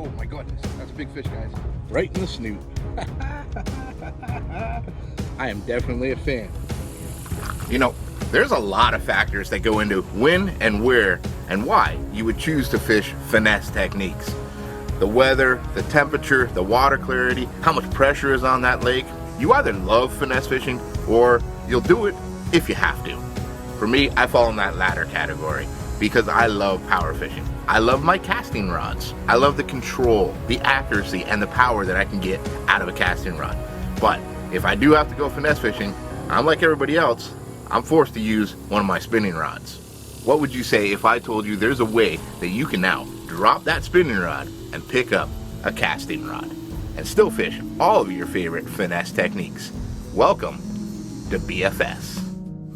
Oh my goodness, that's a big fish, guys. Right in the snoot. I am definitely a fan. You know, there's a lot of factors that go into when and where and why you would choose to fish finesse techniques. The weather, the temperature, the water clarity, how much pressure is on that lake. You either love finesse fishing or you'll do it if you have to. For me, I fall in that latter category because I love power fishing. I love my casting rods. I love the control, the accuracy, and the power that I can get out of a casting rod. But if I do have to go finesse fishing, I'm like everybody else, I'm forced to use one of my spinning rods. What would you say if I told you there's a way that you can now drop that spinning rod and pick up a casting rod and still fish all of your favorite finesse techniques? Welcome to BFS.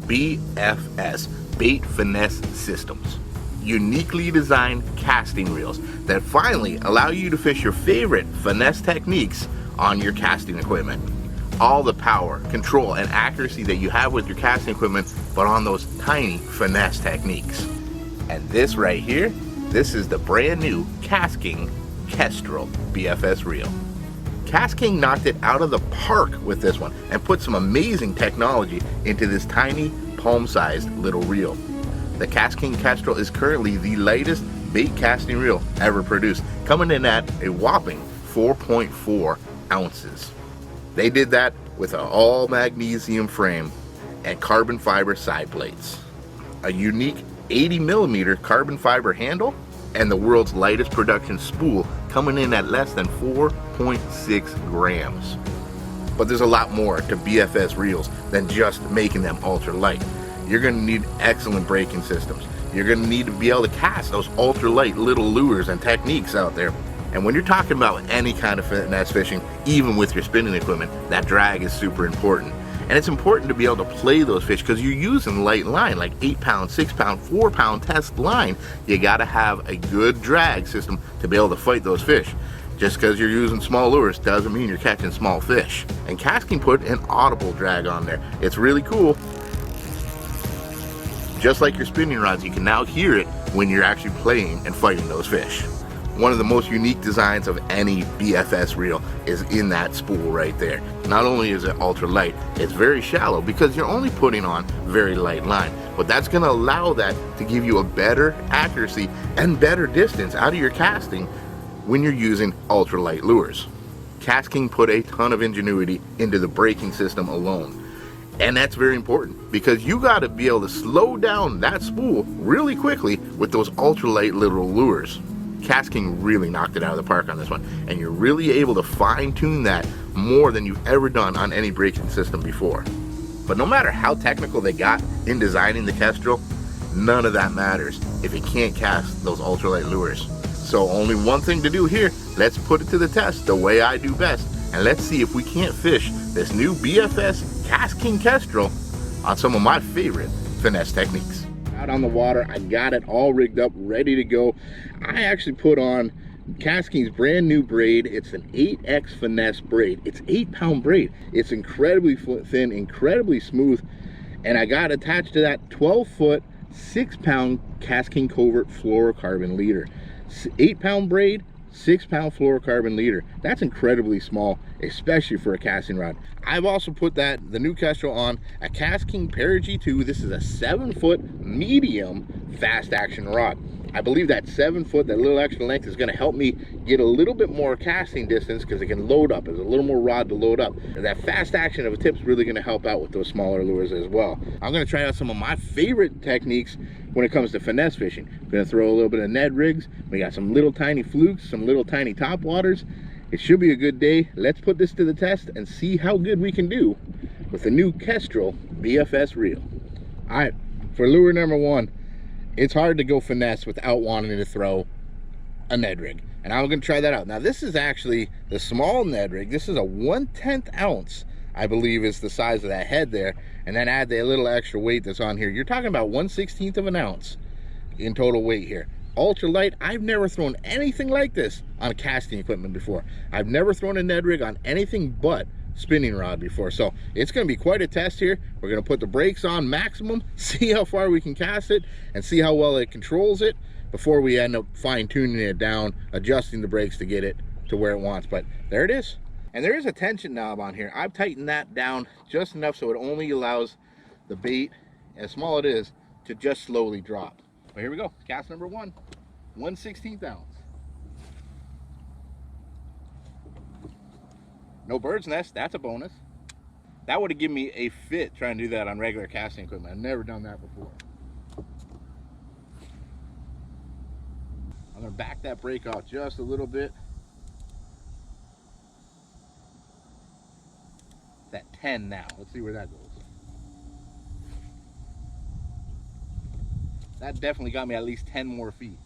BFS, Bait Finesse Systems. Uniquely designed casting reels that finally allow you to fish your favorite finesse techniques on your casting equipment. All the power, control, and accuracy that you have with your casting equipment, but on those tiny finesse techniques. And this right here, this is the brand new KastKing Kestrel BFS reel. KastKing knocked it out of the park with this one and put some amazing technology into this tiny palm-sized little reel. The KastKing Kestrel is currently the lightest bait casting reel ever produced, coming in at a whopping 4.4 ounces. They did that with an all magnesium frame and carbon fiber side plates, a unique 80mm carbon fiber handle, and the world's lightest production spool coming in at less than 4.6 grams. But there's a lot more to BFS reels than just making them ultra light. You're going to need excellent braking systems. You're going to need to be able to cast those ultra light little lures and techniques out there. And when you're talking about any kind of finesse fishing, even with your spinning equipment, that drag is super important. And it's important to be able to play those fish because you're using light line, like 8-pound, 6-pound, 4-pound test line. You got to have a good drag system to be able to fight those fish. Just because you're using small lures doesn't mean you're catching small fish. And KastKing put an audible drag on there. It's really cool. Just like your spinning rods, you can now hear it when you're actually playing and fighting those fish. One of the most unique designs of any BFS reel is in that spool right there. Not only is it ultra light, it's very shallow because you're only putting on very light line. But that's going to allow that to give you a better accuracy and better distance out of your casting when you're using ultra light lures. KastKing put a ton of ingenuity into the braking system alone. And that's very important because you got to be able to slow down that spool really quickly with those ultralight little lures. KastKing really knocked it out of the park on this one, and you're really able to fine-tune that more than you've ever done on any braking system before. But no matter how technical they got in designing the Kestrel, none of that matters if it can't cast those ultralight lures. So only one thing to do here, let's put it to the test the way I do best, and let's see if we can't fish this new BFS KastKing Kestrel on some of my favorite finesse techniques. Out on the water, I got it all rigged up, ready to go. I actually put on KastKing's brand new braid. It's an 8X finesse braid. It's 8-pound braid. It's incredibly thin, incredibly smooth, and I got attached to that 12-foot, 6-pound KastKing covert fluorocarbon leader. 8-pound braid, 6-pound fluorocarbon leader. That's incredibly small, especially for a casting rod. I've also put the new Kestrel on a KastKing Para G2. This is a 7-foot medium fast action rod. I believe that 7-foot, that little extra length, is going to help me get a little bit more casting distance because it can load up. There's a little more rod to load up. And that fast action of a tip is really going to help out with those smaller lures as well. I'm going to try out some of my favorite techniques when it comes to finesse fishing. I'm going to throw a little bit of Ned rigs. We got some little tiny flukes, some little tiny topwaters. It should be a good day. Let's put this to the test and see how good we can do with the new Kestrel BFS reel. All right, for lure number one, it's hard to go finesse without wanting to throw a Ned rig. And I'm going to try that out. Now, this is actually the small Ned rig. This is a 1/10 ounce, I believe, is the size of that head there. And then add the little extra weight that's on here. You're talking about 1/16 of an ounce in total weight here. Ultra light. I've never thrown anything like this on casting equipment before. I've never thrown a Ned rig on anything but spinning rod before, so it's going to be quite a test here. We're going to put the brakes on maximum, see how far we can cast it, and see how well it controls it before we end up fine-tuning it down, adjusting the brakes to get it to where it wants. But there it is. And there is a tension knob on here. I've tightened that down just enough so it only allows the bait, as small it is, to just slowly drop. But here we go, cast number 1, 1/16 ounce. No bird's nest, that's a bonus. That would have given me a fit trying to do that on regular casting equipment. I've never done that before. I'm gonna back that brake off just a little bit. It's at 10 now. Let's see where that goes. That definitely got me at least 10 more feet.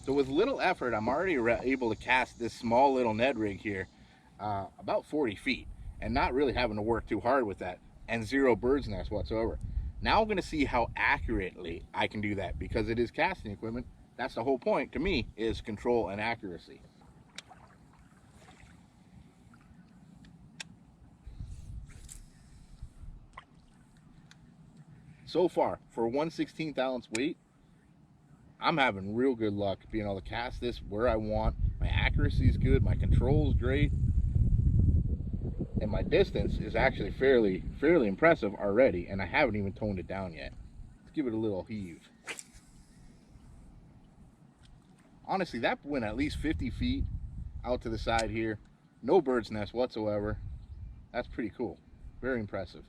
So with little effort, I'm already able to cast this small little Ned rig here about 40 feet and not really having to work too hard with that, and 0 bird's nest whatsoever. Now I'm going to see how accurately I can do that, because it is casting equipment. That's the whole point to me, is control and accuracy. So far, for 1/16 ounce weight, I'm having real good luck being able to cast this where I want. My accuracy is good, my control is great, and my distance is actually fairly impressive already, and I haven't even toned it down yet. Let's give it a little heave. Honestly, that went at least 50 feet out to the side here. No bird's nest whatsoever. That's pretty cool. Very impressive.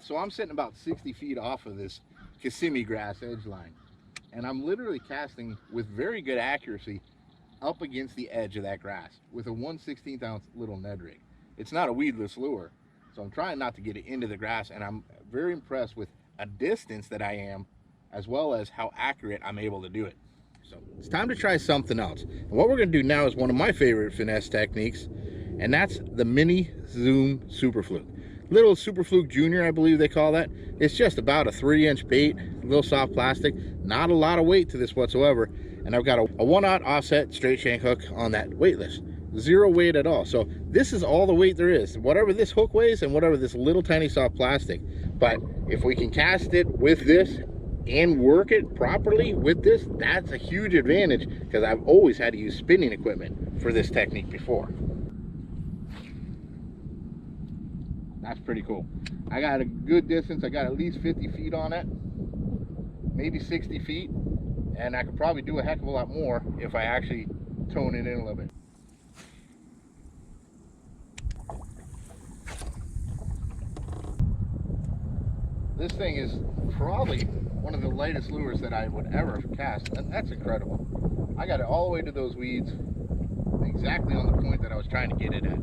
So I'm sitting about 60 feet off of this Kissimmee grass edge line, and I'm literally casting with very good accuracy up against the edge of that grass with a 1/16 ounce little Ned rig. It's not a weedless lure, so I'm trying not to get it into the grass, and I'm very impressed with a distance that I am, as well as how accurate I'm able to do it. So it's time to try something else. And what we're going to do now is one of my favorite finesse techniques, and that's the mini zoom super fluke. Little super fluke junior, I believe they call that. It's just about a 3-inch bait, a little soft plastic, not a lot of weight to this whatsoever. And I've got a 1/0 offset straight shank hook on that weightless. 0 weight at all. So this is all the weight there is, whatever this hook weighs and whatever this little tiny soft plastic. But if we can cast it with this and work it properly with this, that's a huge advantage, because I've always had to use spinning equipment for this technique before. That's pretty cool. I got a good distance. I got at least 50 feet on it, maybe 60 feet, and I could probably do a heck of a lot more if I actually tone it in a little bit. This thing is probably one of the lightest lures that I would ever cast, and that's incredible. I got it all the way to those weeds, exactly on the point that I was trying to get it at.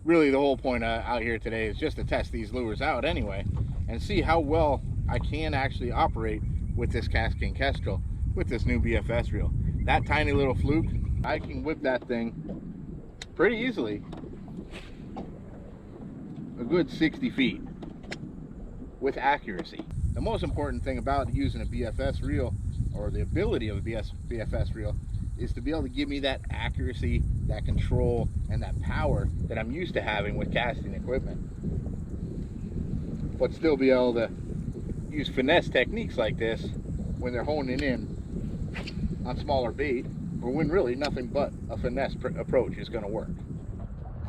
Really, the whole point out here today is just to test these lures out anyway, and see how well I can actually operate with this KastKing Kestrel, with this new BFS reel. That tiny little fluke, I can whip that thing pretty easily a good 60 feet with accuracy. The most important thing about using a BFS reel, or the ability of a BFS reel, is to be able to give me that accuracy, that control, and that power that I'm used to having with casting equipment, but still be able to use finesse techniques like this when they're honing in on smaller bait, or when really nothing but a finesse approach is going to work.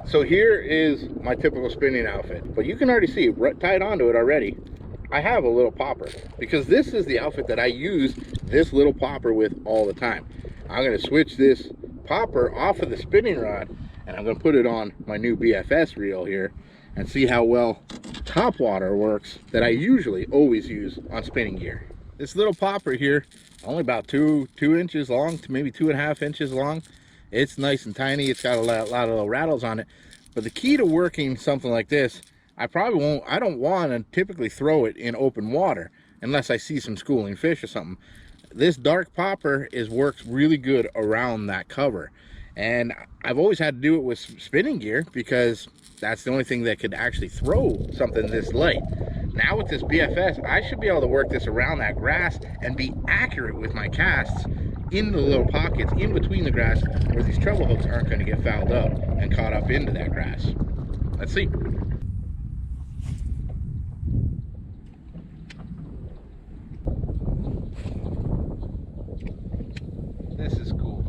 So here is my typical spinning outfit, but you can already see right tied onto it already. I have a little popper, because this is the outfit that I use this little popper with all the time. I'm going to switch this popper off of the spinning rod, and I'm going to put it on my new BFS reel here and see how well Topwater works, that I usually always use on spinning gear. This little popper here, only about 2 inches long to maybe 2.5 inches long. It's nice and tiny. It's got a lot of little rattles on it. But the key to working something like this, I don't want to typically throw it in open water unless I see some schooling fish or something. This dark popper works really good around that cover, and I've always had to do it with spinning gear because that's the only thing that could actually throw something this light. Now with this BFS, I should be able to work this around that grass and be accurate with my casts in the little pockets in between the grass, where these treble hooks aren't going to get fouled up and caught up into that grass. Let's see. This is cool.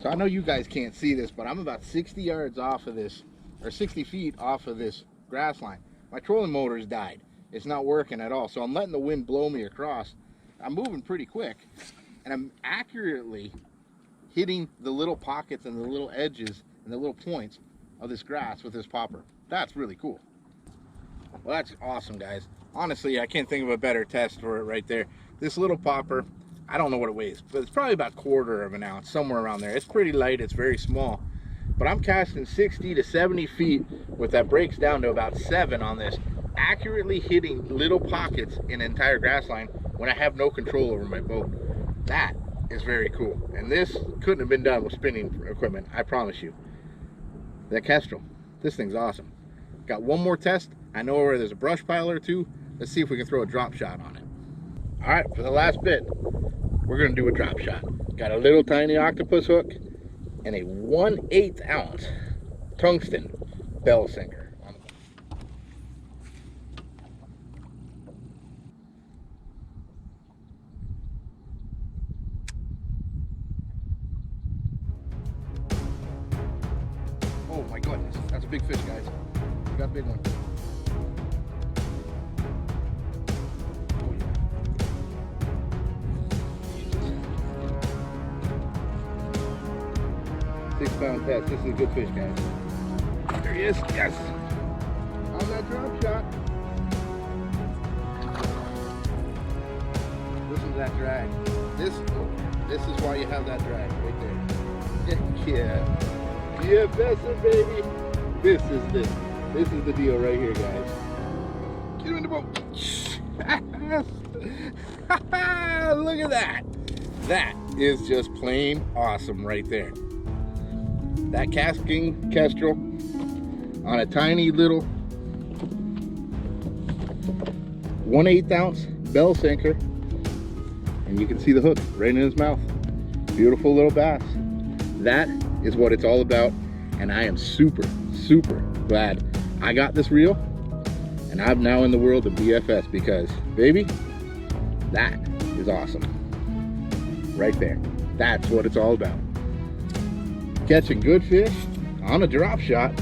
So I know you guys can't see this, but I'm about 60 yards off of this, or 60 feet off of this grass line. My trolling motor's died. It's not working at all. So I'm letting the wind blow me across. I'm moving pretty quick, and I'm accurately hitting the little pockets and the little edges and the little points of this grass with this popper. That's really cool. Well, that's awesome, guys. Honestly, I can't think of a better test for it right there. This little popper, I don't know what it weighs, but it's probably about 1/4 of an ounce, somewhere around there. It's pretty light, it's very small. But I'm casting 60 to 70 feet with that breaks down to about 7 on this, accurately hitting little pockets in an entire grass line when I have no control over my boat. That is very cool. And this couldn't have been done with spinning equipment, I promise you. That Kestrel, this thing's awesome. Got one more test. I know where there's a brush pile or two. Let's see if we can throw a drop shot on it. All right, for the last bit, we're gonna do a drop shot. Got a little tiny octopus hook and a 1/8 ounce tungsten bell sinker. Oh my goodness, that's a big fish, guys. We got a big one. Oh yeah. 6-pound test. This is a good fish, guys. There he is. Yes. On that drop shot. Listen to that drag. This is why you have that drag right there. Yeah. BFS, baby. This is the deal right here, guys. Get him in the boat. Look at that. That is just plain awesome right there. That KastKing Kestrel on a tiny little 1/8 ounce bell sinker, and you can see the hook right in his mouth. Beautiful little bass. That is what it's all about, and I am super glad I got this reel, and I'm now in the world of BFS because, baby, that is awesome right there. That's what it's all about. Catching good fish on a drop shot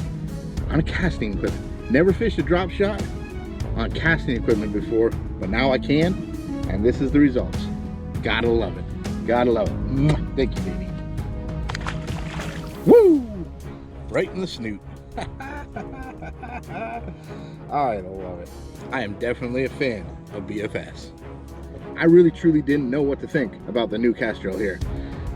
on a casting equipment. Never fished a drop shot on casting equipment before, but now I can, and this is the results. Gotta love it. Gotta love it. Thank you, baby. Woo! Right in the snoot. I love it. I am definitely a fan of BFS. I really truly didn't know what to think about the new Kestrel here.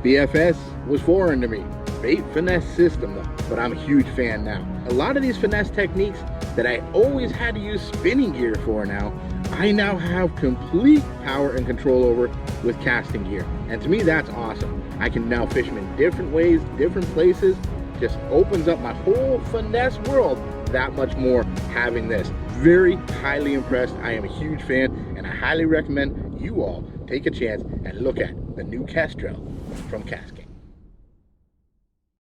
BFS was foreign to me. Bait finesse system though, but I'm a huge fan now. A lot of these finesse techniques that I always had to use spinning gear for now, I now have complete power and control over with casting gear. And to me, that's awesome. I can now fish them in different ways, different places. Just opens up my whole finesse world that much more having this. Very highly impressed. I am a huge fan, and I highly recommend you all take a chance and look at the new Kestrel from KastKing.